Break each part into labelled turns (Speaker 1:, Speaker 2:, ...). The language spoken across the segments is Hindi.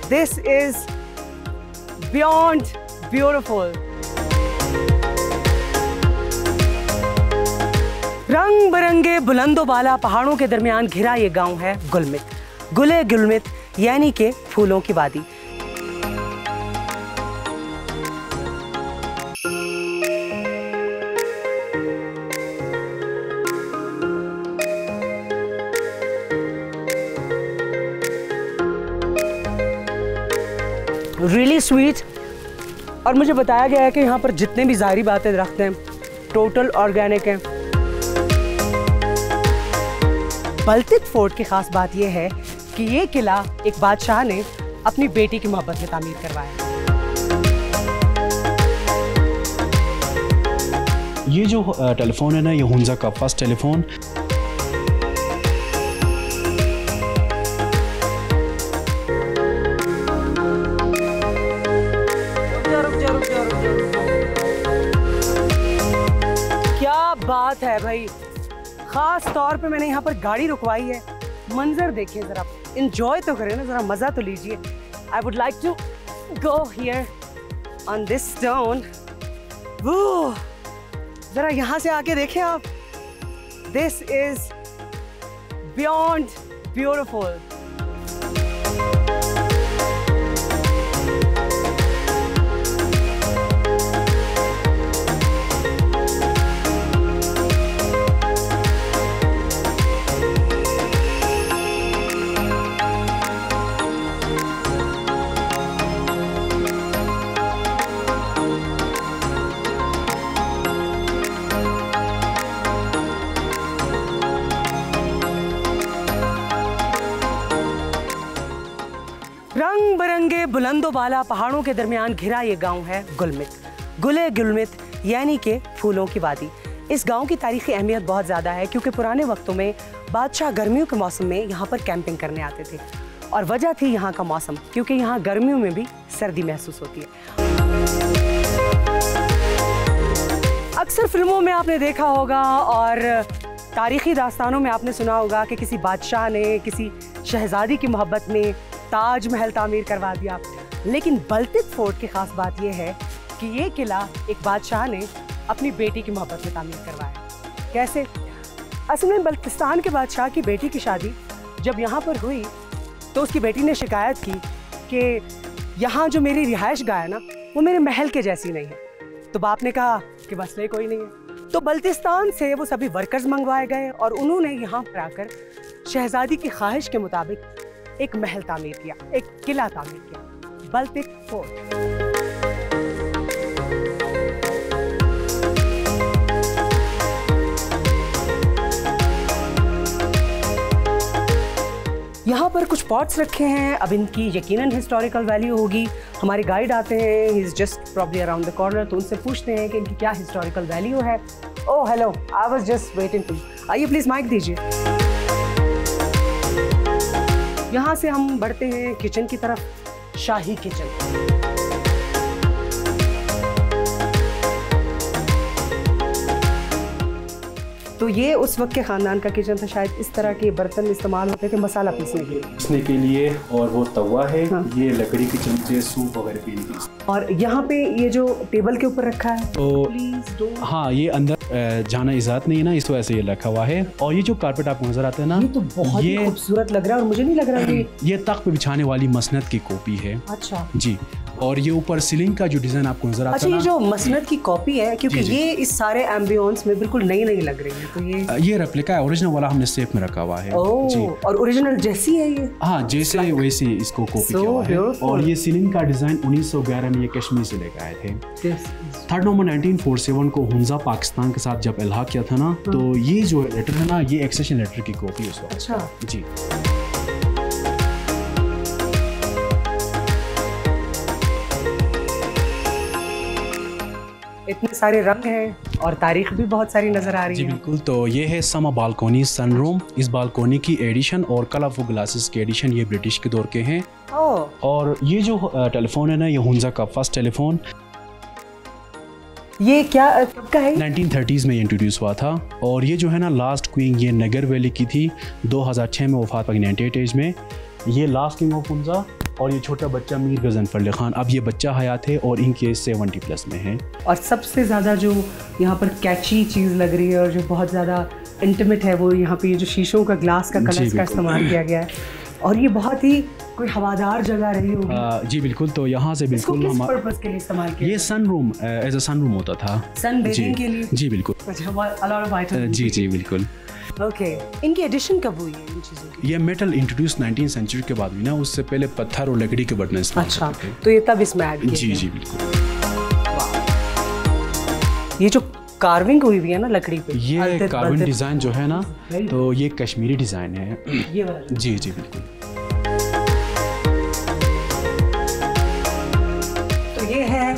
Speaker 1: This is beyond beautiful. रंग बिरंगे बुलंदो बाला पहाड़ों के दरमियान घिरा ये गांव है गुलमित। गुले गुलमित यानी के फूलों की वादी। Really sweet. और मुझे बताया गया है कि यहाँ पर जितने भी ज़ाहरी बातें दरख्त हैं टोटल ऑर्गेनिक हैं। बल्तित फोर्ट की खास बात यह है कि ये किला एक बादशाह ने अपनी बेटी की मोहब्बत में तामीर करवाया।
Speaker 2: ये जो टेलीफोन है ना, ये हुंजा का फर्स्ट टेलीफोन।
Speaker 1: क्या बात है भाई, खास तौर पे मैंने यहाँ पर गाड़ी रुकवाई है। मंजर देखिए जरा, एंजॉय तो करें ना, जरा मजा तो लीजिए। I would like to go here on this stone. वो जरा यहाँ से आके देखें आप, दिस इज बियॉन्ड ब्यूटिफुल। रंग बिरंगे बुलंदो बाला पहाड़ों के दरमियान घिरा ये गांव है गुलमित। गुले गुलमित यानी के फूलों की वादी। इस गांव की तारीखी अहमियत बहुत ज़्यादा है क्योंकि पुराने वक्तों में बादशाह गर्मियों के मौसम में यहाँ पर कैंपिंग करने आते थे। और वजह थी यहाँ का मौसम, क्योंकि यहाँ गर्मियों में भी सर्दी महसूस होती है। अक्सर फिल्मों में आपने देखा होगा और तारीखी दास्तानों में आपने सुना होगा कि किसी बादशाह ने किसी शहजादी की मोहब्बत में ताजमहल तामीर करवा दिया। लेकिन बल्तित फोर्ट की खास बात यह है कि ये किला एक बादशाह ने अपनी बेटी की मोहब्बत में तामीर करवाया। कैसे? असल में बल्तिस्तान के बादशाह की बेटी की शादी जब यहाँ पर हुई तो उसकी बेटी ने शिकायत की कि यहाँ जो मेरी रिहाइश गाह है ना, वो मेरे महल के जैसी नहीं है। तो बाप ने कहा कि मसले कोई नहीं है। तो बल्तिस्तान से वो सभी वर्कर्स मंगवाए गए और उन्होंने यहाँ पर आकर शहजादी की ख्वाहिश के मुताबिक एक महल तामीर किया, एक किला तामीर किया, बल्तित फोर्ट। यहाँ पर कुछ पॉट्स रखे हैं। अब इनकी यकीनन हिस्टोरिकल वैल्यू होगी। हमारे गाइड आते हैं, he is just probably around the corner, तो उनसे पूछते हैं कि इनकी क्या हिस्टोरिकल वैल्यू है। Oh hello, I was just waiting to. आइए प्लीज माइक दीजिए। यहाँ से हम बढ़ते हैं किचन की तरफ, शाही किचन। तो ये उस वक्त के ख़ानदान का किचन था। शायद इस तरह के बर्तन इस्तेमाल होते थे मसाला पीसने के लिए।
Speaker 2: और वो तवा है।
Speaker 1: हाँ।
Speaker 2: ये लकड़ी के चमचे सूप वगैरह पीने के लिए।
Speaker 1: और यहाँ पे ये जो टेबल के ऊपर रखा है
Speaker 2: तो हाँ, ये अंदर जाना इजाज़त नहीं है ना, इस वजह से ये रखा हुआ है। और ये जो कारपेट आपको नजर आता है ना,
Speaker 1: ये तो बहुत ही खूबसूरत लग रहा है और मुझे नहीं लग रहा कि
Speaker 2: ये तख्त पे बिछाने वाली मसनद की कॉपी है।
Speaker 1: अच्छा
Speaker 2: जी। और ये ऊपर सीलिंग का जो डिजाइन आपको नजर आता है।
Speaker 1: अच्छा, ये जो मसनद की कॉपी है, क्योंकि ये इस सारे एम्बियंस में बिल्कुल नई नई लग रही है, तो ये
Speaker 2: रेप्लिका है। ओरिजिनल वाला हमने सेफ में रखा हुआ है। जी।
Speaker 1: और ओरिजिनल जैसी है ये?
Speaker 2: हाँ, जैसे वैसे इसको कॉपी किया हुआ है। और ये सीलिंग का डिजाइन 1911 में ये कश्मीर से लेकर आए थे। 3 नवंबर 1947 को हुंजा पाकिस्तान के साथ जब इल्हाक किया था ना, तो ये जो लेटर है ना, ये एक्सेशन लेटर की कॉपी है उस वक्त।
Speaker 1: अच्छा
Speaker 2: जी।
Speaker 1: इतने सारे रंग हैं और तारीख भी बहुत सारी नजर आ रही है।
Speaker 2: जी बिल्कुल। तो ये है समा बालकोनी सन रूम। इस बालकोनी की एडिशन और कलरफुल ग्लासेस के एडिशन ये ब्रिटिश के दौर के हैं। और ये जो टेलीफोन है ना, ये हुंजा का फर्स्ट टेलीफोन।
Speaker 1: ये क्या कब का है?
Speaker 2: 1930s में इंट्रोड्यूस हुआ था। और ये जो है ना, लास्ट क्वीन ये नगर वैली की थी। 2006 में वफात पाई 98 एज में। ये लास्ट किंग ऑफ हुंजा और ये छोटा बच्चा मीर गजनफर अली खान, अब ये बच्चा हयात है और इनकी एज 70+ में है।
Speaker 1: और सबसे ज़्यादा जो यहाँ पर कैची चीज़ लग रही है और जो बहुत ज़्यादा इंटीमेट है वो यहाँ पे ये जो शीशों का ग्लास का कलर्स का इस्तेमाल किया गया है, और ये बहुत ही कोई हवादार जगह रही होगी।
Speaker 2: जी बिल्कुल, तो यहाँ से बिल्कुल
Speaker 1: किस पर्पस के लिए इस्तेमाल किया?
Speaker 2: ये sun room as a sun room होता था,
Speaker 1: सन बेसिंग के लिए।
Speaker 2: जी बिल्कुल। जी बिल्कुल।
Speaker 1: ओके, इनकी एडिशन कब हुई है इन चीज़ों की?
Speaker 2: ये मेटल इंट्रोड्यूस 19th सेंचुरी के बाद हुई ना, उससे पहले पत्थर और लकड़ी के बर्तन इस्तेमाल करते थे।
Speaker 1: तो ये तब इसमें ऐड किया?
Speaker 2: जी बिल्कुल।
Speaker 1: ये जो कार्विंग हुई हुई है ना लकड़ी पे,
Speaker 2: ये कार्विंग डिज़ाइन जो है ना, तो ये कश्मीरी डिज़ाइन है
Speaker 1: ये वाला।
Speaker 2: जी बिल्कुल।
Speaker 1: तो ये है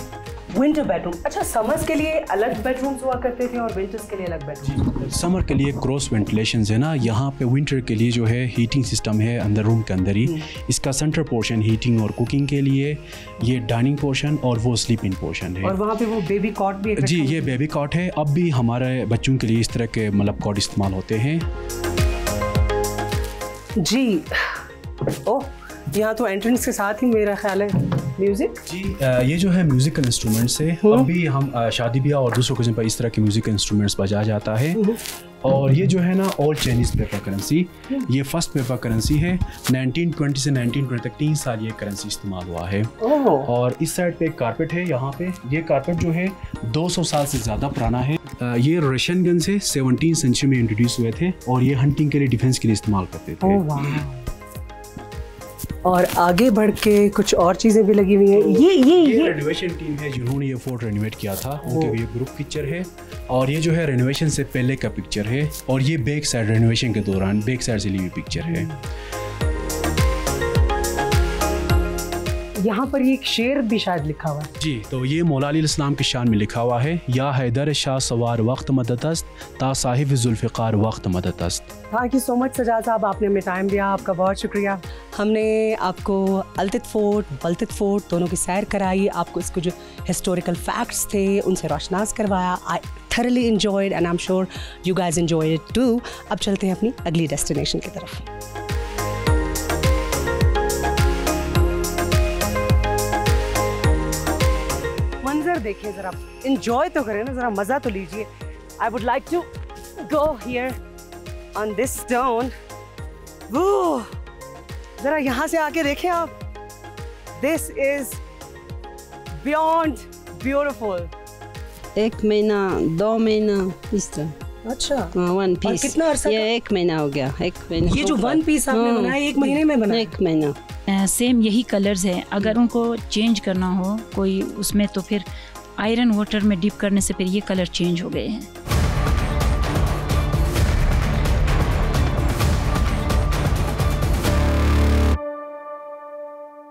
Speaker 1: विंटर बेडरूम। अच्छा, समर्स के लिए अलग बेडरूम्स हुआ करते थे और विंटर्स के लिए अलग बेडरूम?
Speaker 2: समर के लिए क्रॉस वेंटिलेशन है ना, यहाँ पे विंटर के लिए जो है हीटिंग सिस्टम है अंदर रूम के अंदर ही। इसका सेंटर पोर्शन हीटिंग और कुकिंग के लिए, ये डाइनिंग पोर्शन और वो स्लीपिंग पोर्शन है।
Speaker 1: और वहाँ पे वो बेबी कॉट भी है?
Speaker 2: जी, ये बेबी कॉट है। अब भी हमारे बच्चों के लिए इस तरह के मतलब कॉट इस्तेमाल होते हैं।
Speaker 1: जी, ओह, यहाँ तो एंट्रेंस के साथ ही मेरा ख्याल है म्यूजिक।
Speaker 2: जी, ये जो है म्यूजिकल इंस्ट्रूमेंट्स है। अब भी हम शादी ब्याह और दूसरों ओकेजन पर इस तरह के म्यूजिकल इंस्ट्रूमेंट्स बजाया जाता है। और ये जो है ना ओल्ड चाइनीज़ पेपर करेंसी, ये फर्स्ट पेपर करेंसी है। 1920 से 1920 तक 3 साल ये करेंसी इस्तेमाल हुआ है। और इस साइड पे एक कारपेट है, यहाँ पे ये कारपेट जो है 200 साल से ज़्यादा पुराना है। ये रशियन गन से 17th सेंचुरी में इंट्रोड्यूस हुए थे और ये हंटिंग के लिए, डिफेंस के लिए इस्तेमाल करते थे।
Speaker 1: और आगे बढ़ के कुछ और चीज़ें भी लगी हुई हैं। ये
Speaker 2: रेनोवेशन टीम है जिन्होंने ये फोर्ट रेनोवेट किया था, उनके भी ग्रुप पिक्चर है। और ये जो है रेनोवेशन से पहले का पिक्चर है, और ये बैक साइड रेनोवेशन के दौरान बैक साइड से ली हुई पिक्चर है। यहाँ पर ये एक शेर भी शायद लिखा हुआ है। जी, तो ये मौला अली इस्लाम की शान में लिखा हुआ है, या हैदर शाह सवार वक्त मददस्त ता साहिब जुल्फ़िकार वक्त मददस्त।
Speaker 1: Thank you so much Sajjad साहब, आपने हमें टाइम दिया, आपका बहुत शुक्रिया। हमने आपको अल्तित फोर्ट, बल्तित फोर्ट दोनों की सैर कराई, आपको इसको जो हिस्टोरिकल फैक्ट्स थे उनसे रोशनास करवाया। I thoroughly enjoyed and I am sure you guys enjoyed it too. अब चलते हैं अपनी अगली डेस्टिनेशन की तरफ। मंजर देखिए जरा, एंजॉय तो करें ना, जरा मज़ा तो लीजिए। I would like to go here on this stone. वो जरा यहाँ से आके देखें आप, दिस इज बियॉन्ड ब्यूटीफुल।
Speaker 3: 1 महीना 2 महीना इस तरह।
Speaker 1: अच्छा,
Speaker 3: वन पीस।
Speaker 1: कितना अर्सा?
Speaker 3: ये 1 महीना हो गया। 1 महीना।
Speaker 1: ये जो वन पीस आपने बनाया 1 महीने में बनाया?
Speaker 3: 1 महीना।
Speaker 4: सेम यही कलर्स हैं, अगर उनको चेंज करना हो कोई उसमें, तो फिर आयरन वाटर में डिप करने से फिर ये कलर चेंज हो गए हैं।